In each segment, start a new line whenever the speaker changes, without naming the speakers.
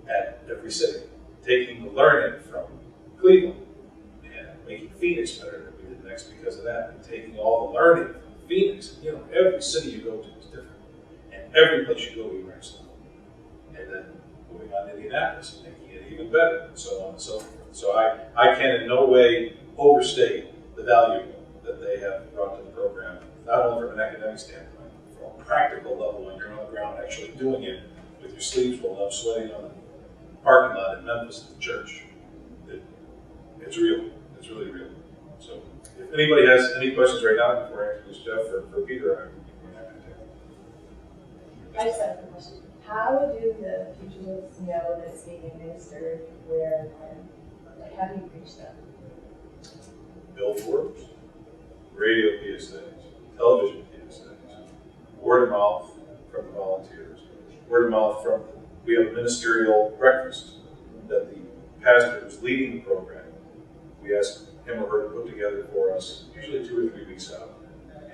at every city, taking the learning from Cleveland and making Phoenix better than we did next because of that, and taking all the learning from Phoenix. You know, every city you go to is different, and every place you go you learn something. And then moving on to Indianapolis and making it even better, and so on and so forth. So I can in no way overstate the value that they have brought to the program, not only from an academic standpoint, but from a practical level when you're on the ground actually doing it with your sleeves rolled up, sweating on the parking lot in Memphis at the church. It's real. It's really real. So if anybody has any questions right now before I introduce Jeff for Peter, I'm happy to take them.
I just have a question. How do the fugitives know that it's being administered where and like how do you reach them?
Billboards, radio PSAs, television PSAs, word of mouth from the volunteers, word of mouth from, we have a ministerial breakfast that the pastor who's leading the program, we ask him or her to put together for us, usually 2 or 3 weeks out.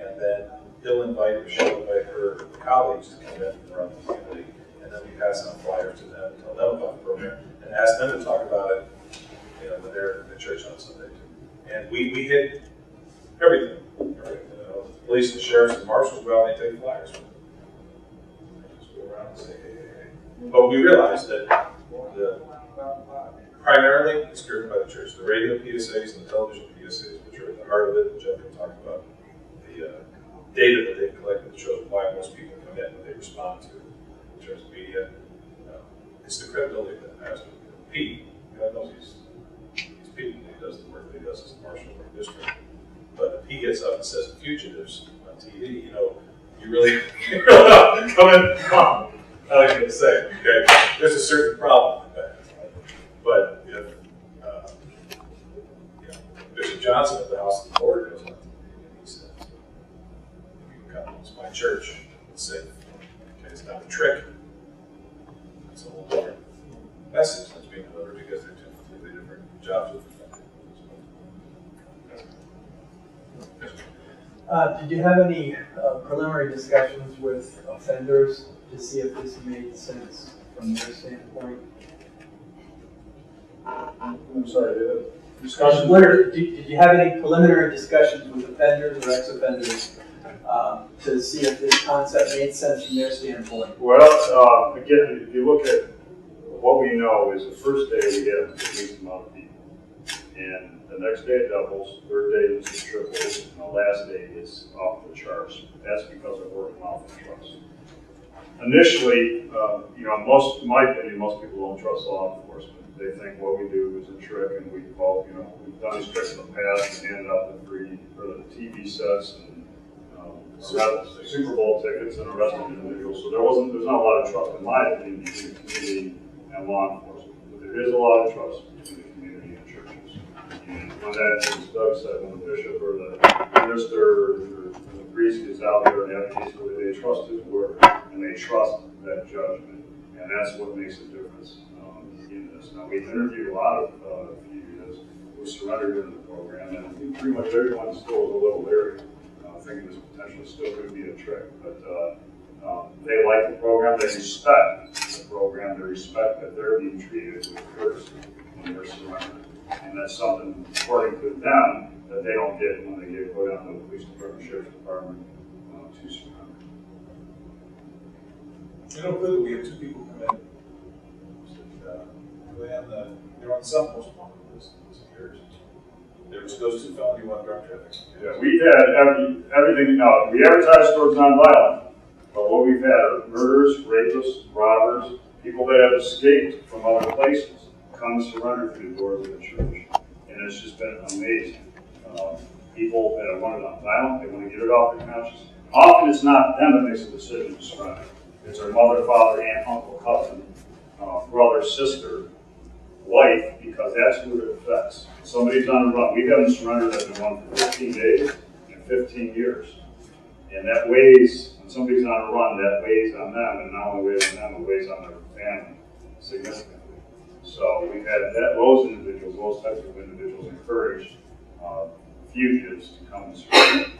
And then he'll invite or she'll invite her colleagues to come in and run the community. And then we pass on flyers to them, tell them about the program, and ask them to talk about it, you know, when they're in the church on Sunday too. And we hit everything. Right? You know, the police, the sheriffs, the marshals go out and they take flyers with them. They just go around and say, hey. But we realize that primarily it's driven by the church. The radio PSAs and the television PSAs, which are at the heart of it, and Jeff can talk about the data that they've collected that shows why most people come in and they respond to in terms of media. It's the credibility of that pastor. Pete, God knows he's Pete, and he does the work that he does as the marshal of the district. But if he gets up and says fugitives on TV, you know, you really come in, I like to say, okay, there's a certain problem with that. But if Bishop Johnson of the House of the Lord goes on TV and he says, you can come to my church and say, okay, it's not a trick. It's a whole different message that's being delivered because they're two completely different jobs with the
Did you have any preliminary discussions with offenders to see if this made sense from their standpoint?
I'm sorry, discussion.
Did you have any preliminary discussions with offenders or ex-offenders to see if this concept made sense from their standpoint?
Well, again, if you look at what we know is the first day we have the least amount of people. And the next day it doubles, third day it triples, and the last day is off the charts. That's because of word of mouth and trust. Initially, in my opinion, most people don't trust law enforcement. They think what we do is a trick, and we've done these tricks in the past and handed out the free the TV sets and Super Bowl tickets and arrested individuals. So there's not a lot of trust, in my opinion, between the community and law enforcement. But there is a lot of trust between the community and churches. And when that, as Doug said, when the bishop or the minister or the priest is out there and advocates for it, they trust his word and they trust that judgment. And that's what makes a difference in this. Now, we've interviewed a lot of fugitives who surrendered in the program, and I think pretty much everyone still is a little leery, thinking this potentially still could be a trick. But they like the program, they respect the program, they respect that they're being treated with courtesy when they're surrendering. And that's something, according to them, that they don't get when they get put on the police department, sheriff's department to surrender.
You know, clearly we had 2 people come in. They're on the South Most Wanted list. There was those 2 felony 1 drug trafficking.
Yeah, we've had everything. We advertise towards nonviolent, but what we've had are murders, rapists, robbers, people that have escaped from other places come and surrender through the doors of the church, and it's just been amazing. People that want it nonviolent, they want to get it off their conscience. Often it's not them that makes the decision to surrender. It's their mother, father, aunt, uncle, cousin, brother, sister, wife, because that's who it affects. Somebody's on a run. We've had them surrender that have been run for 15 days and 15 years. And that weighs, when somebody's on a run, that weighs on them, and not only weighs on them, it weighs on their family significantly. So we've had those individuals, those types of individuals encourage fugitives to come and surrender to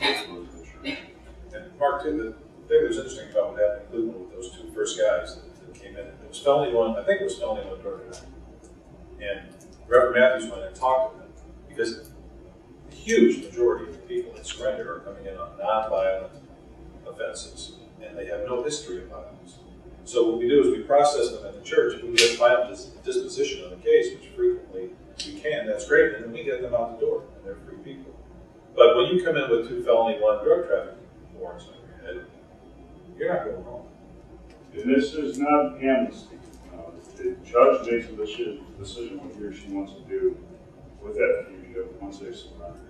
the church.
And Mark, too, the thing that was interesting about what happened in Cleveland with those 2 first guys that came in. It was felony one, I think it was felony one drug trafficking. And Reverend Matthews went and talked to them because the huge majority of the people that surrender are coming in on non-violent offenses, and they have no history of violence. So what we do is we process them at the church. If we get final disposition on the case, which frequently we can, that's great, and then we get them out the door, and they're free people. But when you come in with 2 felony, 1 drug trafficking warrants on your head, you're not going home.
And this is not amnesty. The judge makes a decision what he or she wants to do with that fugitive once they surrender.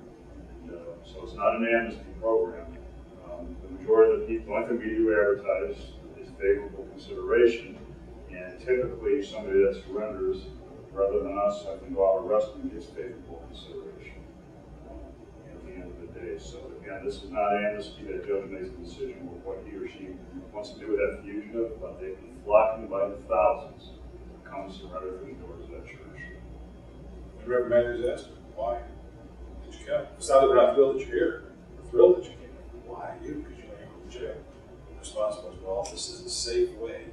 And, so it's not an amnesty program. The majority of the people, I think we do advertise is favorable consideration, and typically somebody that surrenders, rather than us having to go out arrest them, gets favorable consideration at the end of the day. So again, this is not amnesty. That judge makes a decision with what he or she wants to do with that fugitive, but they can flock in by the thousands to come surrender through the doors of that church.
And Reverend Matthews asked her, why did you come? It's not that we're not thrilled that you're here. We're thrilled that you came. Why you? Because you know you're going to jail. The response was, well, this is a safe way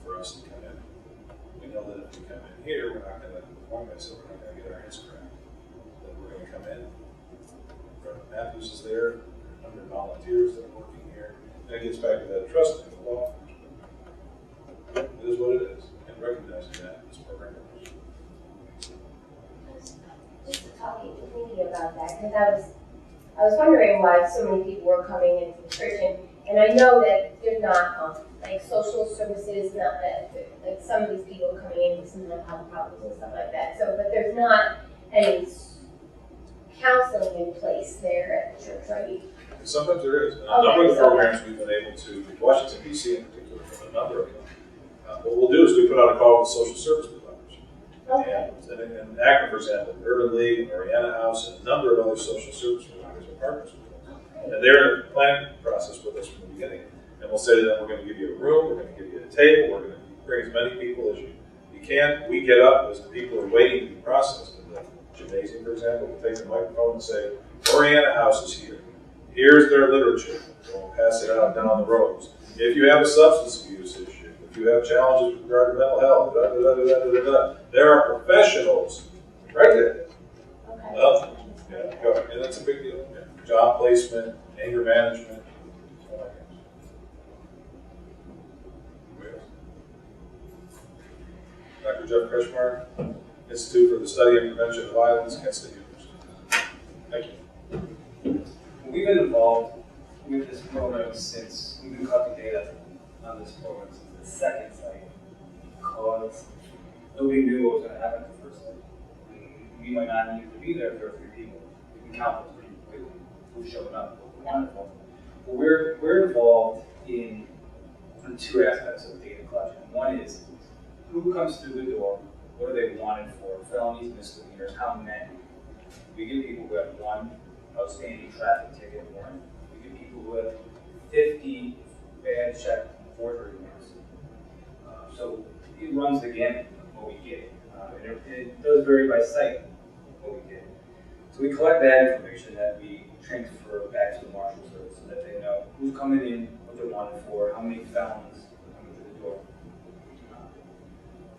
for us to come in. We know that if we come in here, we're not going to, perform this, so we're not going to get our heads cracked. That we're going to come in. Reverend Matthews is there, 100 volunteers that are working here. And it gets back to that trust in the law enforcement. It is what it is. And recognizing that this program is.
Just thinking about that, because I was wondering why so many people were coming into the church, and I know that they're not like social services, not that like some of these people are coming in with some mental health problems and stuff like that. So, but there's not any counseling in place there at the church, right?
Sometimes there is. A number of the programs we've been able to, Washington, D.C. in particular, a number of them. What we'll do is we put out a call with social service providers.
Okay.
And in Akron, for example, Urban League, Mariana House, and a number of other social service providers are partners with us. And they're in the planning process with us from the beginning. And we'll say to them, we're going to give you a room, we're going to give you a table, we're going to bring as many people as you can. We get up as the people are waiting to be processed. In the gymnasium, for example, we'll take the microphone and say, Mariana House is here. Here's their literature. We'll pass it out down the rows. If you have a substance abuse issue, if you have challenges with regard to mental health, there are professionals right there.
Okay.
Yeah, and that's a big deal. Yeah. Job placement, anger management, all that kind of stuff. Dr. Jeff Kretschmar, Institute for the Study and Prevention of Violence Against the Youth. Thank you.
We've been involved with this program since we've been collecting data on this program since the second site, because nobody knew what was going to happen at the first site. We might not need to be there if there are 3 people. We can count those pretty quickly who's showing up. Wonderful. But we're involved in 2 aspects of data collection. One is who comes through the door, what are they wanted for, felonies, misdemeanors, how many. We get people who have 1 outstanding traffic ticket warrant. We get people who have 50 bad check forgery warrants. So it runs the gamut of what we get. And it does vary by site what we get. So we collect that information that we transfer back to the Marshal service so that they know who's coming in, what they're wanted for, how many felons are coming through the door,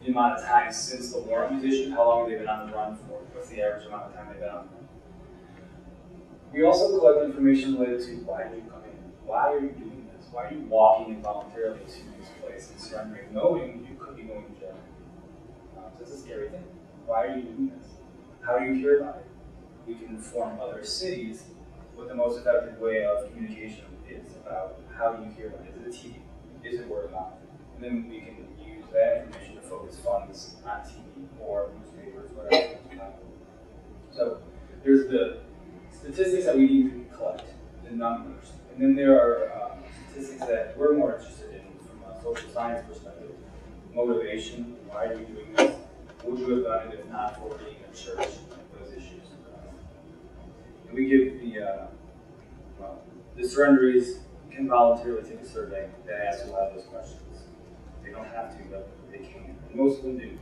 the amount of time since the warrant was issued, how long have they been on the run for, what's the average amount of time they've been on the run. We also collect information related to why did you come in? Why are you doing this? Why are you walking involuntarily to this place and surrendering, knowing you could be going to jail? So it's a scary thing. Why are you doing this? How do you hear about it? We can inform other cities what the most effective way of communication is about how do you hear about it. Is it TV? Is it word of mouth? And then we can use that information to focus funds on TV or newspapers, whatever. So there's the statistics that we need to collect, the numbers. And then there are statistics that we're more interested in from a social science perspective. Motivation, why are you doing this? Would you have done it if not for being in church? Those issues. And we give the surrenderies can voluntarily take a survey that asks a lot of those questions. They don't have to, but they can. And most of them do.